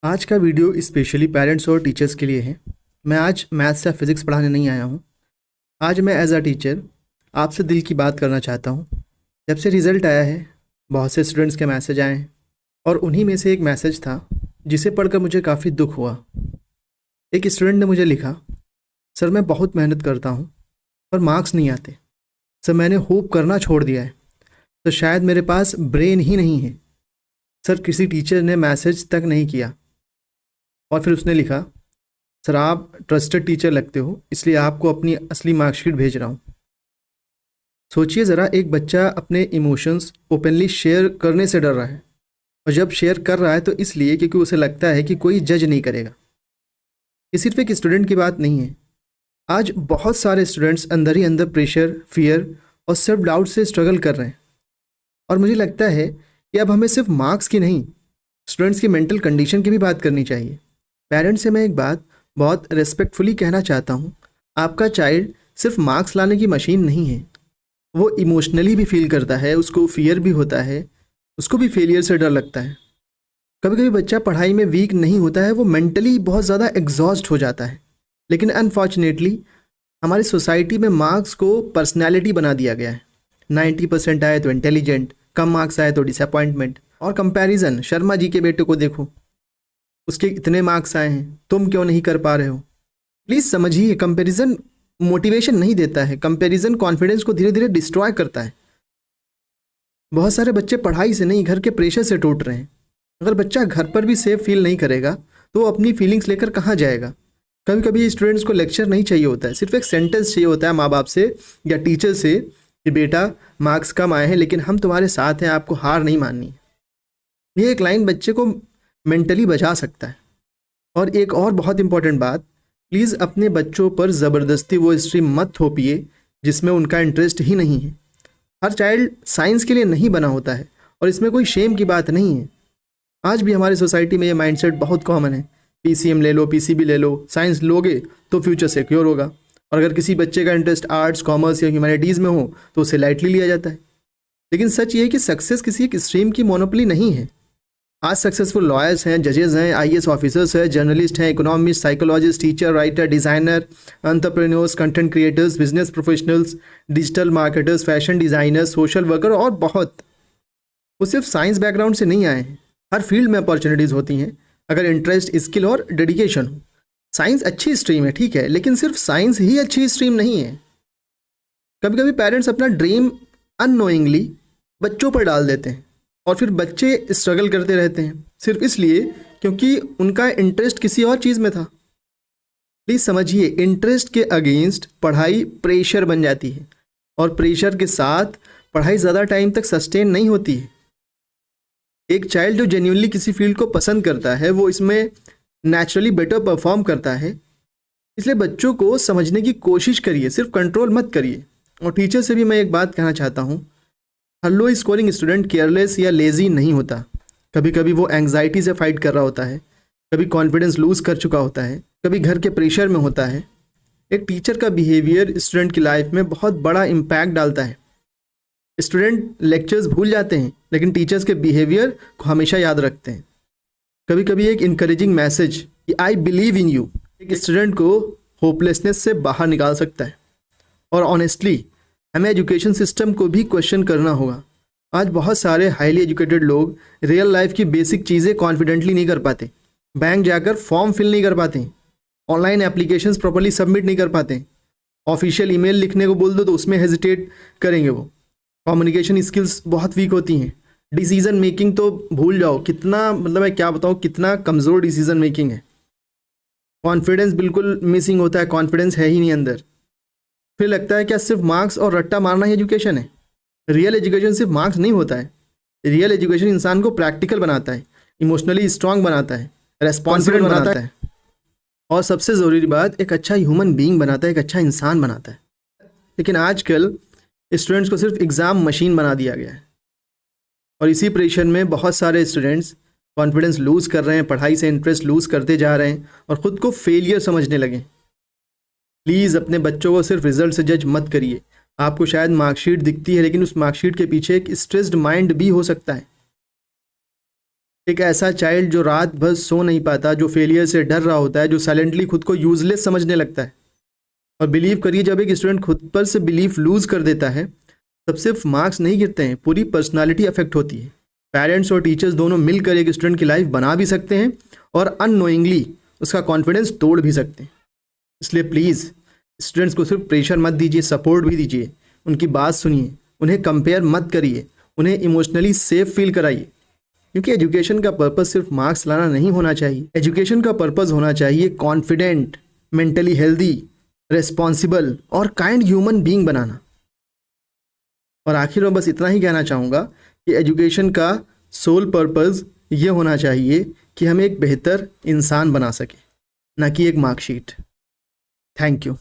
आज का video specially parents और टीचर्स के लिए है। मैं आज मैथ्स या फिज़िक्स पढ़ाने नहीं आया हूँ। आज मैं एज अ टीचर आपसे दिल की बात करना चाहता हूँ। जब से रिज़ल्ट आया है, बहुत से स्टूडेंट्स के मैसेज आए हैं और उन्हीं में से एक मैसेज था जिसे पढ़कर मुझे काफ़ी दुख हुआ। एक स्टूडेंट ने मुझे लिखा, सर मैं बहुत मेहनत करता हूँ पर मार्क्स नहीं आते। सर मैंने होप करना छोड़ दिया है, तो शायद मेरे पास ब्रेन ही नहीं है। सर किसी टीचर ने मैसेज तक नहीं किया। और फिर उसने लिखा, सर आप ट्रस्टेड टीचर लगते हो, इसलिए आपको अपनी असली मार्कशीट भेज रहा हूँ। सोचिए ज़रा, एक बच्चा अपने इमोशंस ओपनली शेयर करने से डर रहा है, और जब शेयर कर रहा है तो इसलिए क्योंकि उसे लगता है कि कोई जज नहीं करेगा। ये सिर्फ एक स्टूडेंट की बात नहीं है। आज बहुत सारे स्टूडेंट्स अंदर ही अंदर प्रेशर, फियर और सेल्फ डाउट से स्ट्रगल कर रहे हैं। और मुझे लगता है कि अब हमें सिर्फ मार्क्स की नहीं, स्टूडेंट्स की मेंटल कंडीशन की भी बात करनी चाहिए। पेरेंट्स से मैं एक बात बहुत रिस्पेक्टफुली कहना चाहता हूँ, आपका चाइल्ड सिर्फ मार्क्स लाने की मशीन नहीं है। वो इमोशनली भी फील करता है, उसको फियर भी होता है, उसको भी फेलियर से डर लगता है। कभी कभी बच्चा पढ़ाई में वीक नहीं होता है, वो मेंटली बहुत ज़्यादा एग्जॉस्ट हो जाता है। लेकिन अनफॉर्चुनेटली हमारी सोसाइटी में मार्क्स को पर्सनैलिटी बना दिया गया है। 90% आए तो इंटेलिजेंट, कम मार्क्स आए तो डिसअपॉइंटमेंट। और कंपैरिजन, शर्मा जी के बेटे को देखो, उसके इतने मार्क्स आए हैं, तुम क्यों नहीं कर पा रहे हो। प्लीज़ समझिए, कंपैरिजन मोटिवेशन नहीं देता है, कंपैरिजन कॉन्फिडेंस को धीरे धीरे डिस्ट्रॉय करता है। बहुत सारे बच्चे पढ़ाई से नहीं, घर के प्रेशर से टूट रहे हैं। अगर बच्चा घर पर भी सेफ फील नहीं करेगा तो वो अपनी फीलिंग्स लेकर कहाँ जाएगा। कभी कभी स्टूडेंट्स को लेक्चर नहीं चाहिए होता है, सिर्फ एक सेंटेंस चाहिए होता है माँ बाप से या टीचर से कि बेटा मार्क्स कम आए हैं लेकिन हम तुम्हारे साथ हैं, आपको हार नहीं माननी। ये एक लाइन बच्चे को मेंटली बचा सकता है। और एक और बहुत इंपॉर्टेंट बात, प्लीज़ अपने बच्चों पर ज़बरदस्ती वो स्ट्रीम मत थोपिए जिसमें उनका इंटरेस्ट ही नहीं है। हर चाइल्ड साइंस के लिए नहीं बना होता है और इसमें कोई शेम की बात नहीं है। आज भी हमारी सोसाइटी में ये माइंडसेट बहुत कॉमन है, पीसीएम ले लो, पीसीबी ले लो, साइंस लोगे तो फ्यूचर सिक्योर होगा। और अगर किसी बच्चे का इंटरेस्ट आर्ट्स, कॉमर्स या ह्यूमैनिटीज़ में हो तो उसे लाइटली लिया जाता है। लेकिन सच ये है कि सक्सेस किसी एक स्ट्रीम की मोनोपोली नहीं है। आज सक्सेसफुल लॉयर्स हैं, जजेस हैं, आईएएस ऑफिसर्स हैं, जर्नलिस्ट हैं, economist, psychologist, teacher, writer, designer, entrepreneurs, content creators, business professionals, digital marketers, fashion designers, social worker और बहुत। वो सिर्फ साइंस बैकग्राउंड से नहीं आए हैं। हर फील्ड में अपॉर्चुनिटीज़ होती हैं अगर इंटरेस्ट, स्किल और डेडिकेशन हो। साइंस अच्छी स्ट्रीम है, ठीक है, लेकिन सिर्फ साइंस ही अच्छी स्ट्रीम नहीं है। कभी कभी पेरेंट्स अपना ड्रीम अननोइंगली बच्चों पर डाल देते हैं और फिर बच्चे स्ट्रगल करते रहते हैं सिर्फ इसलिए क्योंकि उनका इंटरेस्ट किसी और चीज़ में था। प्लीज़ समझिए, इंटरेस्ट के अगेंस्ट पढ़ाई प्रेशर बन जाती है और प्रेशर के साथ पढ़ाई ज़्यादा टाइम तक सस्टेन नहीं होती है। एक चाइल्ड जो जेन्युइनली किसी फील्ड को पसंद करता है वो इसमें नेचुरली बेटर परफॉर्म करता है। इसलिए बच्चों को समझने की कोशिश करिए, सिर्फ कंट्रोल मत करिए। और टीचर से भी मैं एक बात कहना चाहता हूँ, हर लो स्कोरिंग स्टूडेंट केयरलेस या लेज़ी नहीं होता। कभी कभी वो एंग्जाइटी से फाइट कर रहा होता है, कभी कॉन्फिडेंस लूज़ कर चुका होता है, कभी घर के प्रेशर में होता है। एक टीचर का बिहेवियर स्टूडेंट की लाइफ में बहुत बड़ा इम्पैक्ट डालता है। स्टूडेंट लेक्चर्स भूल जाते हैं लेकिन टीचर्स के बिहेवियर को हमेशा याद रखते हैं। कभी कभी एक इनकरेजिंग मैसेज कि आई बिलीव इन यू एक स्टूडेंट को होपलेसनेस से बाहर निकाल सकता है। और ऑनेस्टली हमें एजुकेशन सिस्टम को भी क्वेश्चन करना होगा। आज बहुत सारे हाईली एजुकेटेड लोग रियल लाइफ की बेसिक चीज़ें कॉन्फिडेंटली नहीं कर पाते, बैंक जाकर फॉर्म फिल नहीं कर पाते, ऑनलाइन एप्लीकेशंस प्रॉपर्ली सबमिट नहीं कर पाते, ऑफिशियल ईमेल लिखने को बोल दो तो उसमें हेजिटेट करेंगे वो, कम्युनिकेशन स्किल्स बहुत वीक होती हैं, डिसीज़न मेकिंग तो भूल जाओ, कितना मतलब मैं क्या बताऊँ कितना कमज़ोर डिसीज़न मेकिंग है। कॉन्फिडेंस बिल्कुल मिसिंग होता है, कॉन्फिडेंस है ही नहीं अंदर। फिर लगता है क्या सिर्फ मार्क्स और रट्टा मारना ही एजुकेशन है। रियल एजुकेशन सिर्फ मार्क्स नहीं होता है। रियल एजुकेशन इंसान को प्रैक्टिकल बनाता है, इमोशनली स्ट्रांग बनाता है, रेस्पॉन्सिबल बनाता है और सबसे ज़रूरी बात, एक अच्छा ह्यूमन बीइंग बनाता है, एक अच्छा इंसान बनाता है। लेकिन आजकल स्टूडेंट्स को सिर्फ एग्ज़ाम मशीन बना दिया गया है और इसी प्रेशर में बहुत सारे स्टूडेंट्स कॉन्फिडेंस लूज़ कर रहे हैं, पढ़ाई से इंटरेस्ट लूज़ करते जा रहे हैं और ख़ुद को फेलियर समझने लगे। प्लीज़ अपने बच्चों को सिर्फ रिजल्ट से जज मत करिए। आपको शायद मार्कशीट दिखती है लेकिन उस मार्कशीट के पीछे एक स्ट्रेस्ड माइंड भी हो सकता है। एक ऐसा चाइल्ड जो रात भर सो नहीं पाता, जो फेलियर से डर रहा होता है, जो साइलेंटली खुद को यूजलेस समझने लगता है। और बिलीव करिए, जब एक स्टूडेंट खुद पर से बिलीफ लूज कर देता है तब सिर्फ मार्क्स नहीं गिरते हैं, पूरी पर्सनालिटी अफेक्ट होती है। पेरेंट्स और टीचर्स दोनों मिलकर एक स्टूडेंट की लाइफ बना भी सकते हैं और अननोइंगली उसका कॉन्फिडेंस तोड़ भी सकते हैं। इसलिए प्लीज़ स्टूडेंट्स को सिर्फ प्रेशर मत दीजिए, सपोर्ट भी दीजिए, उनकी बात सुनिए, उन्हें कंपेयर मत करिए, उन्हें इमोशनली सेफ फील कराइए। क्योंकि एजुकेशन का पर्पस सिर्फ मार्क्स लाना नहीं होना चाहिए। एजुकेशन का पर्पस होना चाहिए कॉन्फिडेंट, मेंटली हेल्दी, रेस्पॉन्सिबल और काइंड ह्यूमन बीइंग बनाना। और आखिर में बस इतना ही कहना चाहूँगा कि एजुकेशन का सोल पर्पस ये होना चाहिए कि हम एक बेहतर इंसान बना सकें, ना कि एक मार्कशीट। Thank you.